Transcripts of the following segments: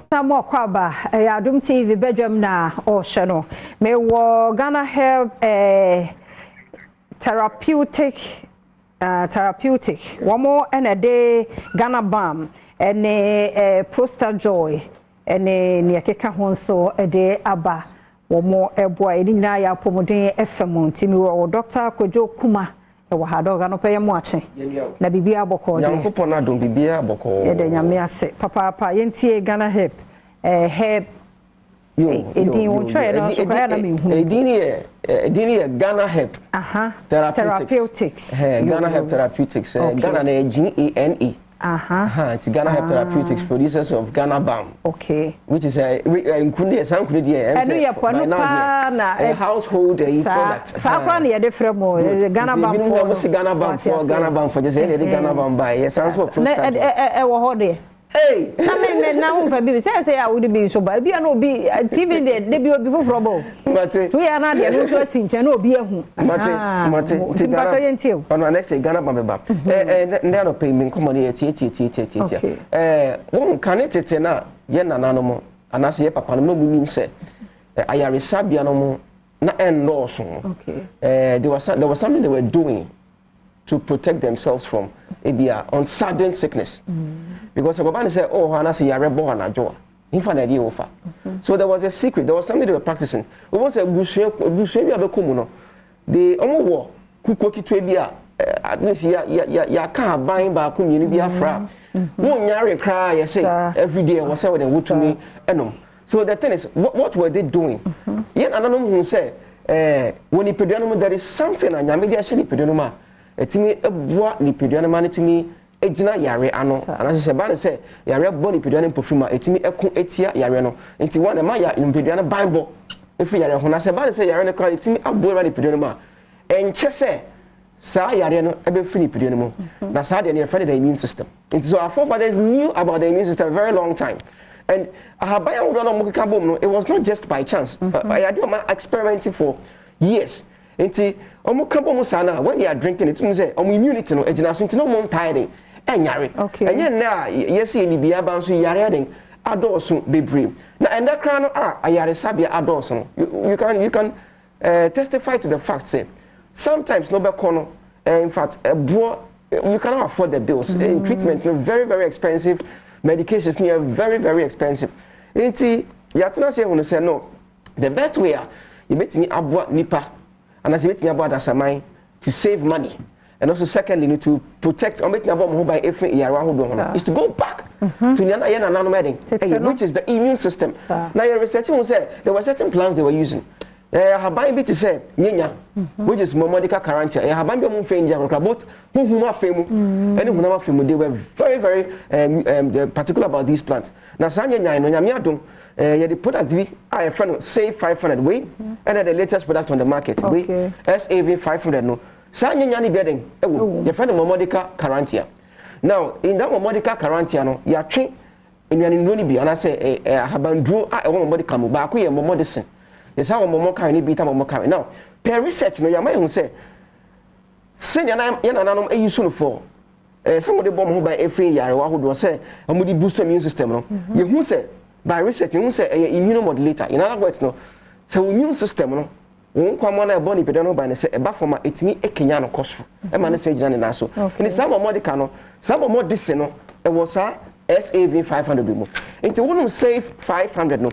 Samo kwaba Adom TV Badwam na ohwe no me wo Ganaherb Therapeutic womo ene de Ganabam ene Prostate Joy ene ne keka ho nso de aba womo eboa eni nyina ya pomodin FM ntimi wo Dr. Kojo Kuma ewo ha doga no peye mo ache na bibia aboko de Yankopon na don bibia aboko ye de nyame ase papa yentie Ganaherb herb edin won try na so kaya na me hu edin ye Ganaherb Therapeutics Ganaherb Therapeutics Gana na GANE it's Ganaherb Therapeutics, producers of Ganabam. Okay. Which is a household product. Sakwan ye different mo Ganabam for Ganabam for just any Ganabam buy. Yes, transfer prostate. Wo ho de. Hey, na me na ho fa bi say I would be so ba bi na obi TV de bi obi foforo bo. Mate. To ya na de no so asinche na obi ehu. Mate. Timpato yentie. Ono next Ganabam beba. Ne no pay me come on here tie. Won kan tete na ye nananom mo anase ye papa no mu nim se ayaresa bia no mo na endorse. Okay. There was something they were doing to protect themselves from on sudden sickness. Because Babani said, oh, Hana say you're born a joy. So there was a secret, there was something they were practicing. We want to say Bushabia, they almost war, Kukoki Twebia, at least ya can't buy back community fra. Won't yari cry, I say every day was saying they would to me. So the thing is, what were they doing? Yet another who said, when you put there is something and Yamidi actually put etimi eboa nipeduane mane timi ejina yare ano anase se ba ne se yare bo nipeduane pofuma etimi eku etia yare no enti wan ma ya nipeduane bible efi yare ho na se ba ne se yare ne kra etimi abo nipeduane ma enche se sa yare no ebe fi nipeduane mo na sa de ne friend the immune system enti so our forefathers knew about the immune system a very long time. And ahabaya wo no mo keka bom no, it was not just by chance. I do my experimenting for years. Enti omo kabo mo sana when they are drinking it say omo immunity no ejina so enti no mo tiring enyare enye na yesi elibia ba so yare den adoso bebre na enda kra no ayare sabia adoso no you can testify to the fact say sometimes no be kono in fact you cannot afford the bills treatment very very expensive, medications near very very expensive. Enti yatena say who say no, the best way you bet me aboa nipa and as you make me about asamai to save money, and also secondly to protect or make me about by every year is to go back to the which is the immune system. Now your researchers will say there were certain plants they were using. Have been to say which is momodica carantia. Have been about who they were very very particular about these plants. Now Sanya no nyamiadum the product I friend say 500 weight and then the latest product on the market weight SAV 500 no Sanya nyani bedding your friend momodica carantia. Now in that momodica carantia no you are trained in your be and I say habandru momodica mu ba ko ye momodicine. Yes, how momo carry be time momo carry. Now, per research no yama who say senior na use for somebody bomb who by every year who do say omudi boost immune system no. You who say by research you say immunomodulator. In other words no, so immune system no won kwa mo na body pe no by say e ba forma etimi ekenya no koso. E ma na say gina na so. In some modika no, some modicine no e was SAV 500 be mo. Into won't save 500 no.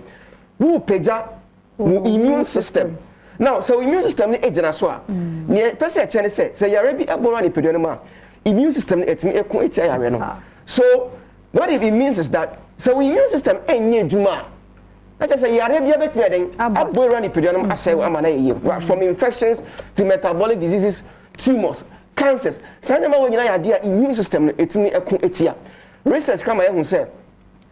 Who peja immune system. Now, so immune system ni ejina so a. Ne person actually say yare bi aboro ni pedo ma. Immune system ni etimi ekun etia yare no. So what it means is that so immune system enye juma. That just say yare bi abetimi den aboro ni pedo no asay amana ye. From infections to metabolic diseases, tumors, cancers. Sanya wo nyina yade a immune system no etimi ekun etia. Research kama ye hu say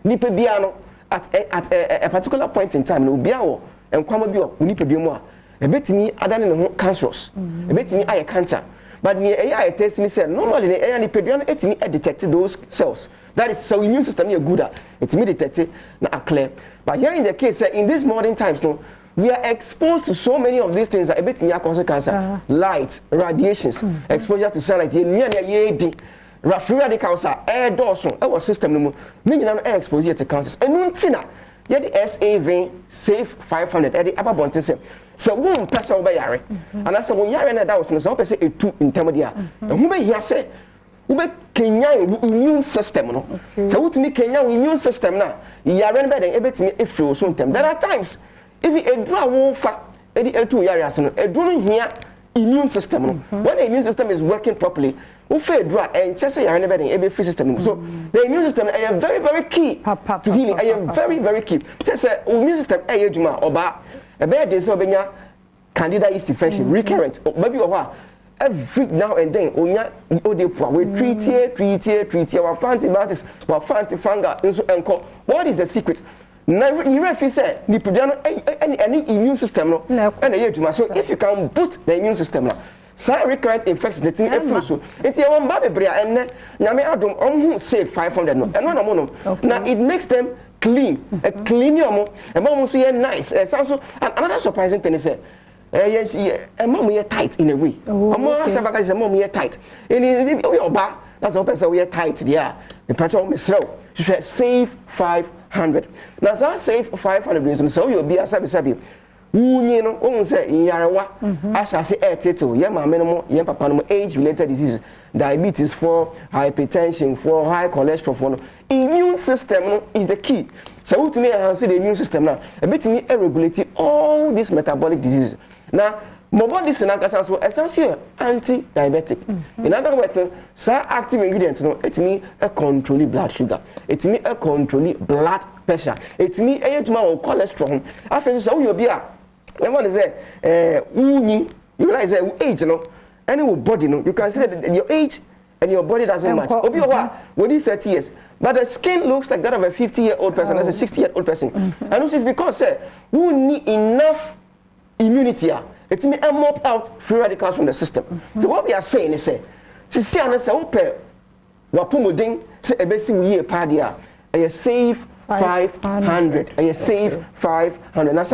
nipa bia no at a particular point in time no bia wo and kwama bi o ni pedua mu a ebetimi adane ne ho cancerous ebetimi aye cancer but ne aye test ni say normally ne aye ni pedua no etimi detect those cells that is so immune system is good at etimi detect na clear. But here in the case in these modern times no we are exposed to so many of these things that ebetimi cause cancer light radiations exposure to sunlight ye free radicals are air dorsum our system no mu ni nyina no expose you to cancers enu ntina ye the SAV safe 500 e the ababonte se so won pesa wo be yare ana se won yare na da wo so pesa etu ntem dia hu be hia se wo be kenya immune system no so wutumi kenya immune system na yare no be den e betimi efiri so ntem there are times if edru a wo fa e di etu yare ase no edru no hia immune system no when the immune system is working properly we fail draw and just say you're in a free system. So the immune system is very, very key to healing. I am very, very key. Just say immune system juma oba a bad day so benya candida yeast infection recurrent maybe every now and then onya we treat here our antibiotics our antifungal so enko. What is the secret? You refer say ni any immune system no and juma. So if you can boost the immune system now. Some recurrent infections that in flu so enti e won ba bebre enne nyame adom omhu save 500 no eno na mo no na it makes them clean a clean yomo e ma mo so ye nice so another surprising thing is e ma mo ye tight in a way omo asabaka say mo ye tight eni o yoba that's what person we tight there the patch me slow save 500 now so save 500 means so you be asabi Wunye no ohun say inyarewa ashase title ye maame no mo ye papa no age related diseases diabetes for hypertension for high cholesterol for no immune system no is the key so wutumi enhance the immune system na e betimi regulate all these metabolic diseases na mo body sinakasa so essentially anti diabetic in other words sa active ingredient no etimi control blood sugar etimi control blood pressure etimi eyetuma on cholesterol after so you be a and what is it? You realize that age, no, any body, no, you can see that your age and your body doesn't match. Obi what? Within 30 years, but the skin looks like that of a 50-year-old person, as a 60-year-old person. And this is because we need enough immunity. It may mop out free radicals from the system. So what we are saying is, see, I say, open, wapumuding, say, a basic year padia, and you save 500 and you save 500. Now,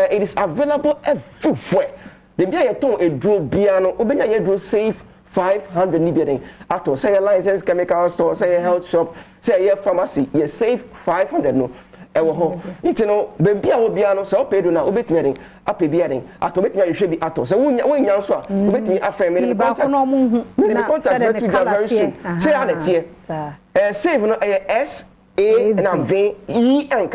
it is available everywhere. The bia you ton a draw piano, obenya you draw save 500 Libyan. Ato say a license chemical store, say a health shop, say a pharmacy, you save 500 no. Ewo ho. Nti no be bia wo bia no so pay do na obetimi den ape bia den ato betimi ahwe bi ato so wonya so a obetimi afre me the contact no mu hu na contact to very soon. Say ana tie. Save no S A and V E and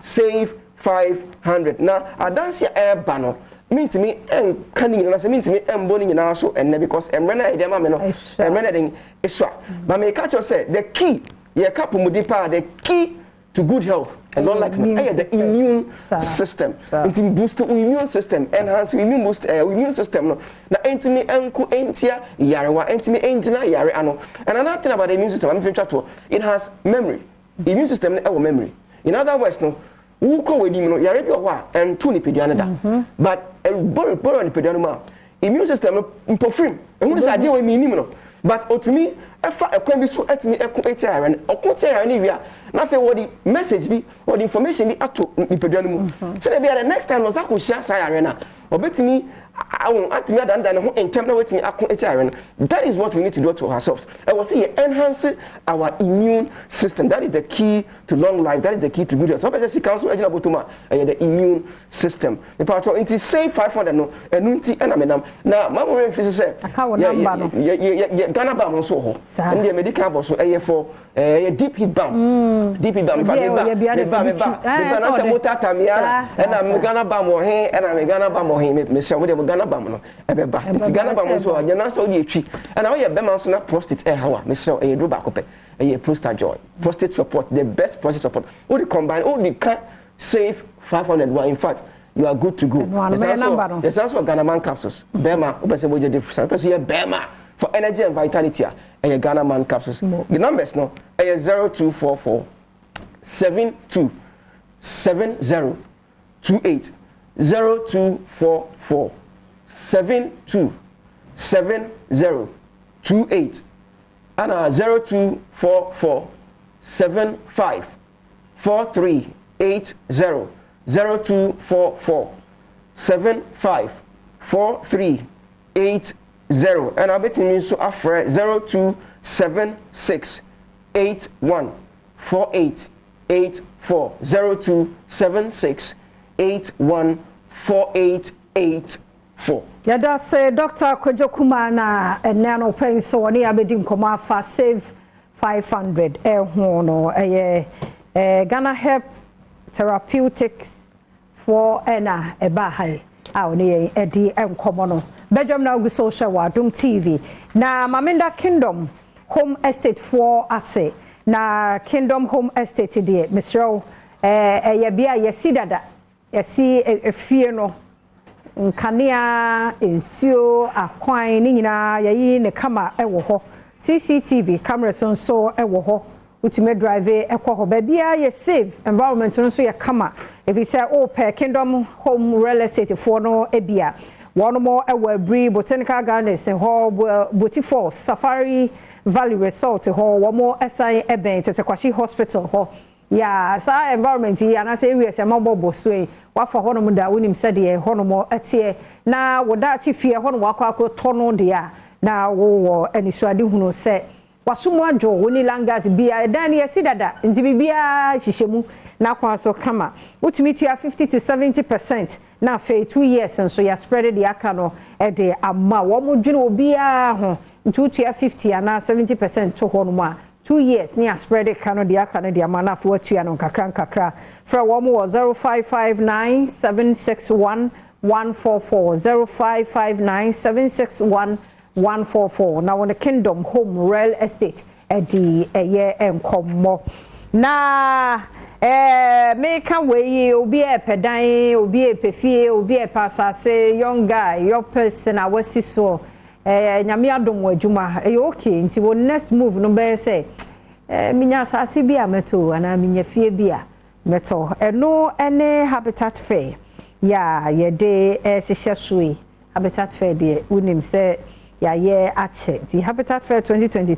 save 500. Now, I don't see a banner. Mean to me, and cunning, and mean to me, and boning in our so, and because I'm running a mamma, and running is so. But may catch you say the key, your couple mudipa, the key to good health, and not like the immune system. It boosts the immune system, enhance immune boost immune system. Now, enter me, uncle, entia, yarawa, enter me, engina, yarano. And another thing about the immune system, I'm thinking it has memory. Immune system our memory. In other words, no, who call with him, you are wa and two nipidiana. But a borrow nipidiana. Immune system perfume. And what is idea with me? But to me, a can be so at me a and or could say anywhere. Nothing what the message be or the information be up to nipidiana. So maybe the next time was I could share arena or bet me. I won't act me than in terms of me. That is what we need to do to ourselves. I will say enhancing our immune system. That is the key to long life. That is the key to good health. So, as council agent about the immune system. The part of it is say 500 no and nunti and amenam. Now, my mom say, Ganaherb also, and the medical boss for a deep heat balm. Deep heat balm. And I'm Ganaherb and I'm Ganaherb Ganaherb no ebeba nti Ganaherb so anya na so dey twi and now you bema so na prostate hawa me say e do back up e prostate joy prostate support the best prostate support all the combine all the can save 500 in fact you are good to go there's also Ganaherb capsules bema obese boje different person here bema for energy and vitality a Ganaherb capsules the numbers no 0244 72 7028 0244 727028 and 0244 75 4380 0244 75 4380 and I bet me so after 0276 81 4884 0276 81 4884. Yada say Dr. Kwejokuma na enano pen so oni abedi nkoma afa save 500 ho no Ganaherb Therapeutics for ena eba hai a oni edi enkomo no Badwam na ugu social wa Adom TV na Maminda Kingdom Home Estate for ase na Kingdom Home Estate de Mr. Ye bia yesi dada yesi efie no nkania ensio akwan ni nyina yayi ne kama ewo ho CCTV cameras nso ewo ho utime drive ekwo ho ba bia ye save environment nso ye kama if you say oh per Kingdom Home Real Estate for no ebia one more ewo abri botanical gardens ho Boti Falls Safari Valley Resort ho one more SI Eben Tetekwashi Hospital ho ya sa environment yi ana say area se mabobo so e wa fa hono mu da wonim se de hono mo etie na woda chi fie hono wa kwa tono de a na wo anisuade hunu se wasomo adwo woni langas bia dan ye sidada nti bibia hihemu na kwa so kama utumi tia 50 to 70% na fe 2 years nso ya spread the aka no e de amma wo mo dwene obia ho nti tia 50 ana 70% to hono mu a 2 years ni spread it kano dia mana for atua no kakra fra wo mo 0559 761 144 0559 761 144 na won the Kingdom Home Real Estate edi eye enkomo na me kan we obi e pedan obi e pefie obi e pasase young guy your person awasi so nyame adom adwuma okay nti wo next move no be say minya asase bia meto ana minya fie bia meto eno ene habitat fair ya ye de hihye soe habitat fair de unim say ya ye ache the habitat fair 2023